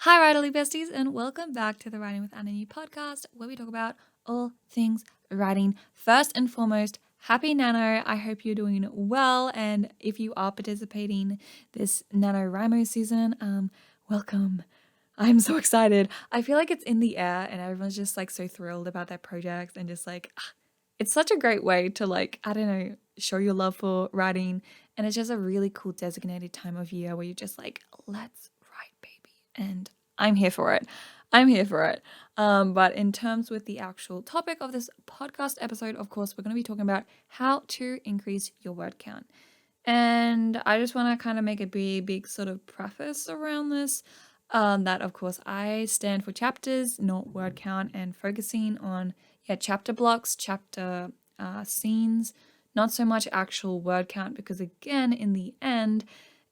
Hi, Writerly Besties, and welcome back to the Writing with Anna New podcast, where we talk about all things writing. First and foremost, happy Nano. I hope you're doing well, and if you are participating this NaNoWriMo season, welcome. I'm so excited. I feel like it's in the air, and everyone's just like so thrilled about their projects, and just like, it's such a great way to show your love for writing, and it's just a really cool designated time of year where you're just like, let's write, baby. And I'm here for it. I'm here for it. But in terms with the actual topic of this podcast episode, of course, we're going to be talking about how to increase your word count. And I just want to kind of make a big sort of preface around this. That, of course, I stand for chapters, not word count, and focusing on chapter blocks, chapter scenes, not so much actual word count, because again, in the end,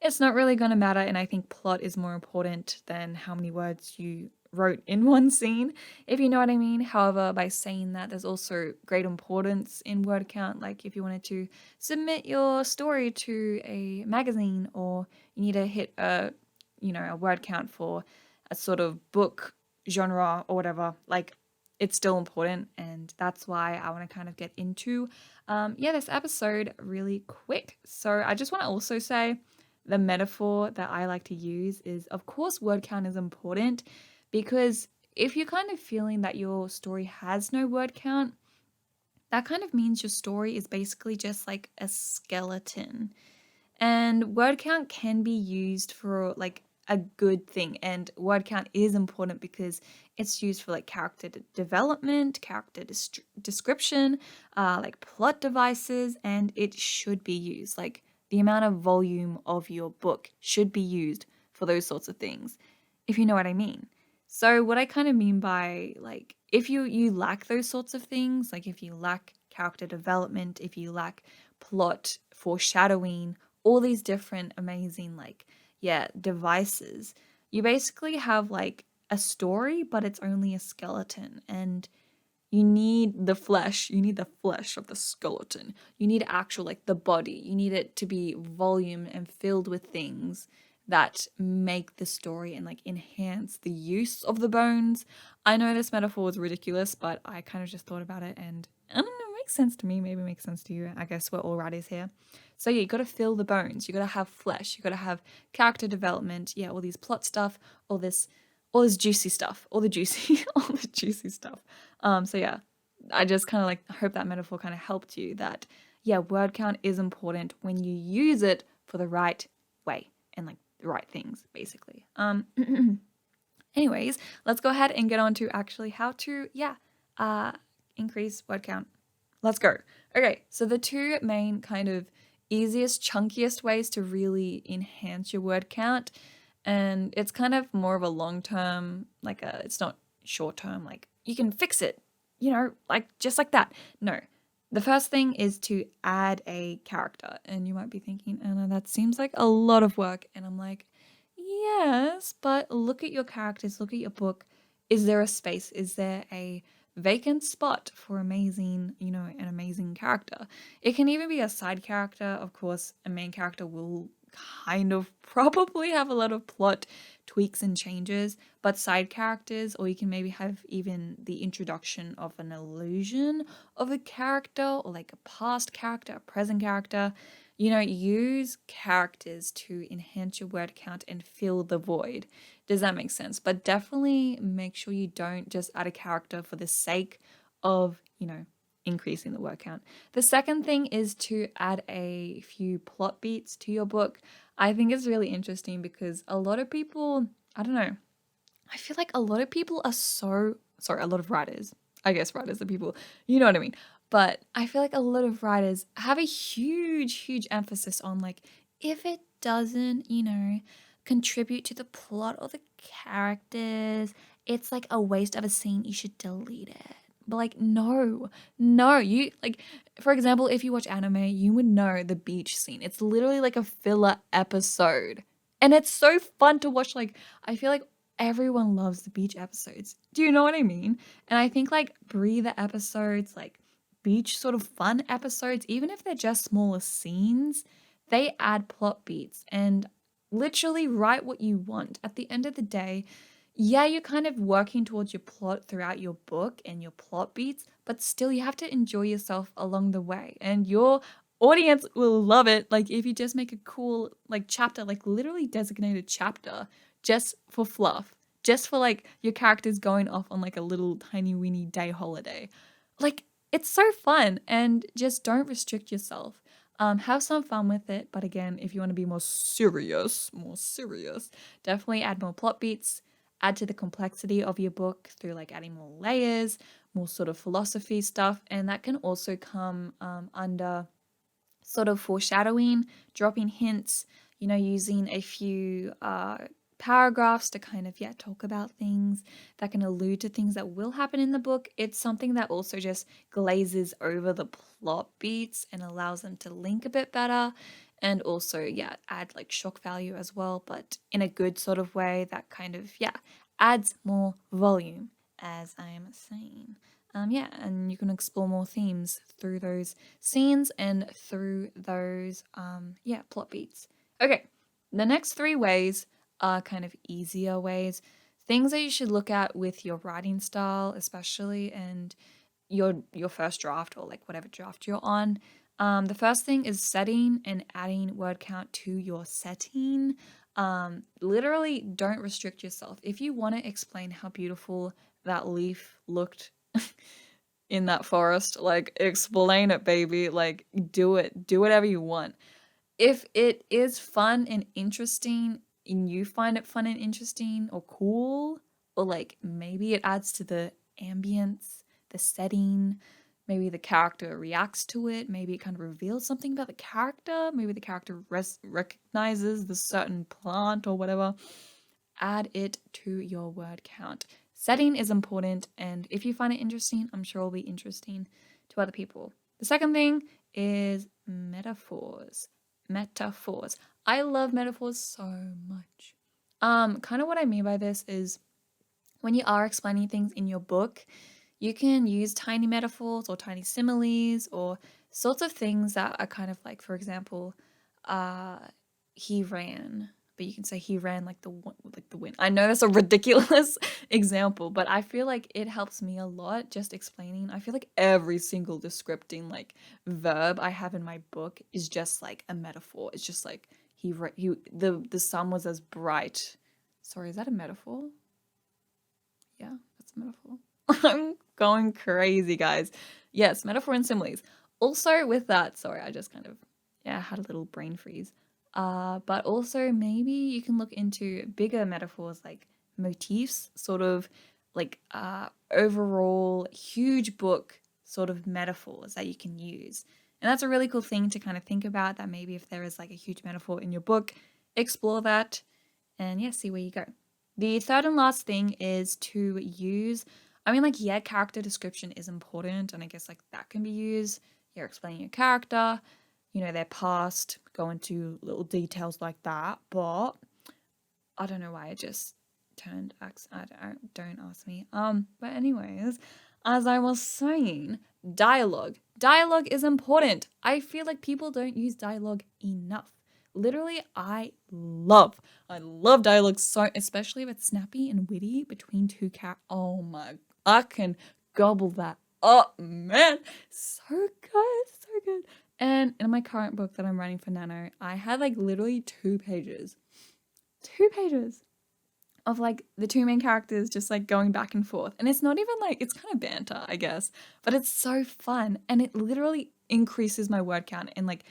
it's not really going to matter, and I think plot is more important than how many words you wrote in one scene, if you know what I mean. However, by saying that, there's also great importance in word count. Like if you wanted to submit your story to a magazine, or you need to hit a word count for a sort of book genre or whatever, like it's still important, and that's why I want to kind of get into this episode really quick. So I just want to also say the metaphor that I like to use is, of course, word count is important, because if you're kind of feeling that your story has no word count, that kind of means your story is basically just like a skeleton. And word count can be used for like a good thing, and word count is important because it's used for like character development, character description, like plot devices, and it should be used. Like the amount of volume of your book should be used for those sorts of things, if you know what I mean. So what I kind of mean by, like, if you lack those sorts of things, like if you lack character development, if you lack plot, foreshadowing, all these different amazing devices, you basically have like a story, but it's only a skeleton, and you need the flesh. You need the flesh of the skeleton. You need actual, like, the body. You need it to be volume and filled with things that make the story and like enhance the use of the bones. I know this metaphor is ridiculous, but I kind of just thought about it, and I don't know, it makes sense to me. Maybe it makes sense to you. I guess we're all writers here. So yeah, you got to fill the bones. You got to have flesh. You got to have character development. Yeah, all these plot stuff, all this juicy stuff, all the juicy stuff. So yeah, I just kind of like hope that metaphor kind of helped you, that word count is important when you use it for the right way and like the right things, basically. Anyways, let's go ahead and get on to actually how to increase word count. Let's go. Okay, so the two main kind of easiest, chunkiest ways to really enhance your word count, and it's kind of more of a long term, it's not short term, like you can fix it, like just like that. No. The first thing is to add a character, and you might be thinking, Anna, that seems like a lot of work. And I'm like, yes, but look at your characters, look at your book. Is there a space? Is there a vacant spot for an amazing character? It can even be a side character. Of course, a main character will kind of probably have a lot of plot tweaks and changes, but side characters, or you can maybe have even the introduction of an illusion of a character, or like a past character, a present character. Use characters to enhance your word count and fill the void. Does that make sense? But definitely make sure you don't just add a character for the sake of, increasing the word count. The second thing is to add a few plot beats to your book. I think it's really interesting because a lot of people, I don't know, I feel like a lot of people are a lot of writers, I guess writers are people, you know what I mean? But I feel like a lot of writers have a huge emphasis on, like, if it doesn't, contribute to the plot or the characters, it's like a waste of a scene, you should delete it. But like, no, you, like, for example, if you watch anime, you would know the beach scene. It's literally like a filler episode. And it's so fun to watch. Like, I feel like everyone loves the beach episodes. Do you know what I mean? And I think like breather episodes, like beach sort of fun episodes, even if they're just smaller scenes, they add plot beats and literally write what you want. At the end of the day, Yeah, you're kind of working towards your plot throughout your book and your plot beats, but still you have to enjoy yourself along the way. And your audience will love it. Like if you just make a cool like chapter, like literally designated chapter just for fluff, just for like your characters going off on like a little tiny weeny day holiday. Like it's so fun and just don't restrict yourself. Have some fun with it, but again, if you want to be more serious, definitely add more plot beats, add to the complexity of your book through like adding more layers, more sort of philosophy stuff. And that can also come under sort of foreshadowing, dropping hints, using a few paragraphs to kind of, yeah, talk about things that can allude to things that will happen in the book. It's something that also just glazes over the plot beats and allows them to link a bit better. And also, yeah, add like shock value as well, but in a good sort of way that kind of, yeah, adds more volume, as I am saying. Yeah, and you can explore more themes through those scenes and through those, yeah, plot beats. Okay, the next 3 ways are kind of easier ways. Things that you should look at with your writing style, especially, and your first draft or like whatever draft you're on. The first thing is setting and adding word count to your setting. Literally, don't restrict yourself. If you want to explain how beautiful that leaf looked in that forest, like explain it, baby. Like do it. Do whatever you want. If it is fun and interesting and you find it fun and interesting or cool, or like maybe it adds to the ambience, the setting, maybe the character reacts to it, maybe it kind of reveals something about the character, maybe the character recognizes the certain plant or whatever, add it to your word count. Setting is important, and if you find it interesting, I'm sure it'll be interesting to other people. The second thing is metaphors. Metaphors. I love metaphors so much. Kind of what I mean by this is when you are explaining things in your book, you can use tiny metaphors or tiny similes or sorts of things that are kind of like, for example, uh, he ran, but you can say he ran like the wind. I know that's a ridiculous example, but I feel like it helps me a lot just explaining. I feel like every single descripting like verb I have in my book is just like a metaphor. It's just like the sun was as bright. Sorry, is that a metaphor? Yeah, that's a metaphor. I'm going crazy, guys. Yes, metaphor and similes. Also, with that, sorry, I just kind of, yeah, had a little brain freeze. But also, maybe you can look into bigger metaphors like motifs, sort of like overall huge book sort of metaphors that you can use. And that's a really cool thing to kind of think about, that maybe if there is like a huge metaphor in your book, explore that and yeah, see where you go. The third and last thing is to use, I mean, like, yeah, character description is important, and I guess, like, that can be used. You're explaining your character, their past, go into little details like that, but I don't know why I just turned accent. Don't ask me. But anyways, as I was saying, dialogue. Dialogue is important. I feel like people don't use dialogue enough. Literally, I love dialogue so, especially if it's snappy and witty between two characters. Oh my, I can gobble that up, man. So good, so good. And in my current book that I'm writing for Nano, I had like literally 2 pages of like the 2 main characters just like going back and forth. And it's not even like, it's kind of banter, I guess, but it's so fun. And it literally increases my word count and like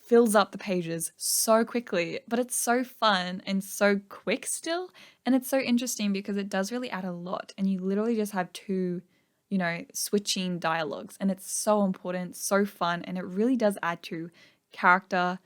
fills up the pages so quickly. But it's so fun and so quick still. And it's so interesting because it does really add a lot. And you literally just have 2, switching dialogues. And it's so important, so fun. And it really does add to character.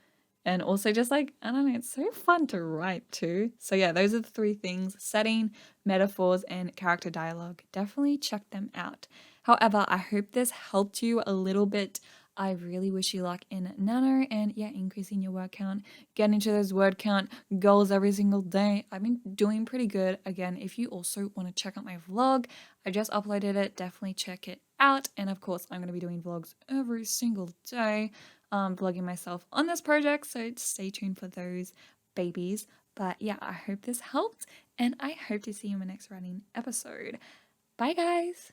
And also just like, I don't know, it's so fun to write too. So yeah, those are the 3 things: setting, metaphors, and character dialogue. Definitely check them out. However, I hope this helped you a little bit. I really wish you luck in Nano and yeah, increasing your word count. Get into those word count goals every single day. I've been doing pretty good. Again, if you also want to check out my vlog, I just uploaded it. Definitely check it out. And of course, I'm going to be doing vlogs every single day. Vlogging myself on this project, so stay tuned for those babies. But yeah, I hope this helped, and I hope to see you in my next writing episode. Bye, guys.